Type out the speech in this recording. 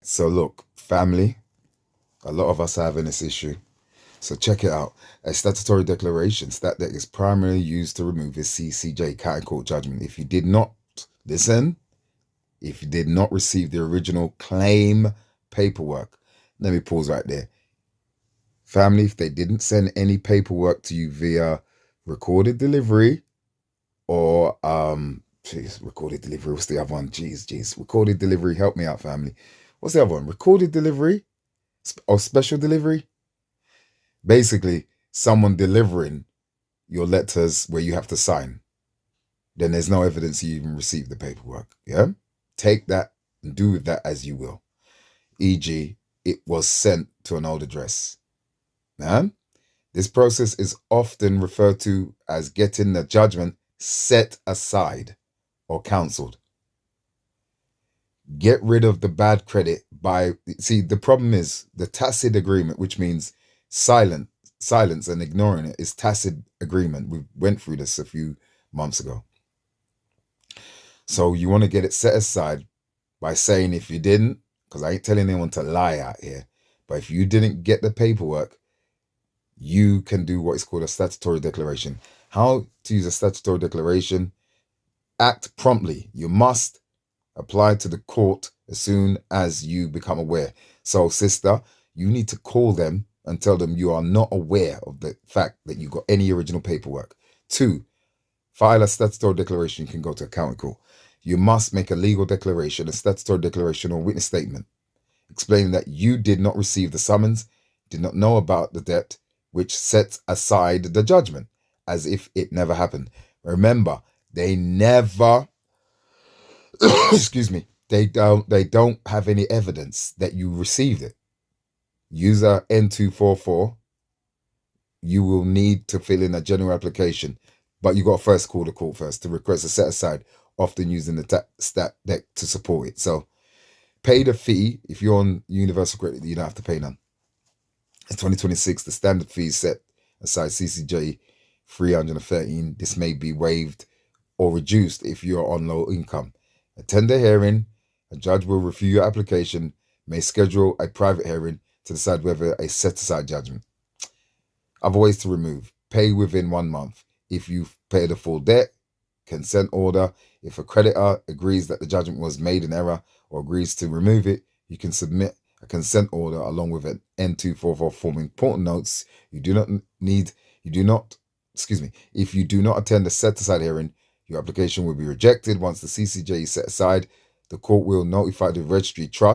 So look, family, a lot of us are having this issue. So check it out. A statutory declaration, stat deck, is primarily used to remove a CCJ, cat court judgment. If you did not listen, if you did not receive the original claim paperwork, let me pause right there. Family, if they didn't send any paperwork to you via recorded delivery or recorded delivery, what's the other one? Jeez, recorded delivery, help me out, family. What's the other one? Recorded delivery or special delivery? Basically, someone delivering your letters where you have to sign. Then there's no evidence you even received the paperwork. Yeah? Take that and do with that as you will. E.g., it was sent to an old address. This process is often referred to as getting the judgment set aside or cancelled. Get rid of the bad credit by, see, the problem is the tacit agreement, which means silence and ignoring it, is tacit agreement. We went through this a few months ago. So you want to get it set aside by saying if you didn't, because I ain't telling anyone to lie out here, but if you didn't get the paperwork, you can do what is called a statutory declaration. How to use a statutory declaration? Act promptly. You must apply to the court as soon as you become aware. So, sister, you need to call them and tell them you are not aware of the fact that you got any original paperwork. 2, file a statutory declaration. You can go to accounting court. You must make a legal declaration, a statutory declaration or witness statement, explaining that you did not receive the summons, did not know about the debt, which sets aside the judgment as if it never happened. Remember, they never, excuse me, they don't have any evidence that you received it. User N244, you will need to fill in a general application, but you got to first call the court first to request a set aside, often using the stat deck to support it. So pay the fee. If you're on universal credit, you don't have to pay none. In 2026, the standard fee is set aside CCJ 313. This may be waived or reduced if you're on low income. Attend a hearing. A judge will review your application, may schedule a private hearing to decide whether a set-aside judgment. Other ways to remove. Pay within 1 month. If you've paid a full debt, consent order. If a creditor agrees that the judgment was made in error or agrees to remove it, you can submit a consent order along with an N244 form. Important notes: if you do not attend a set-aside hearing, your application will be rejected. Once the CCJ is set aside, the court will notify the registry trust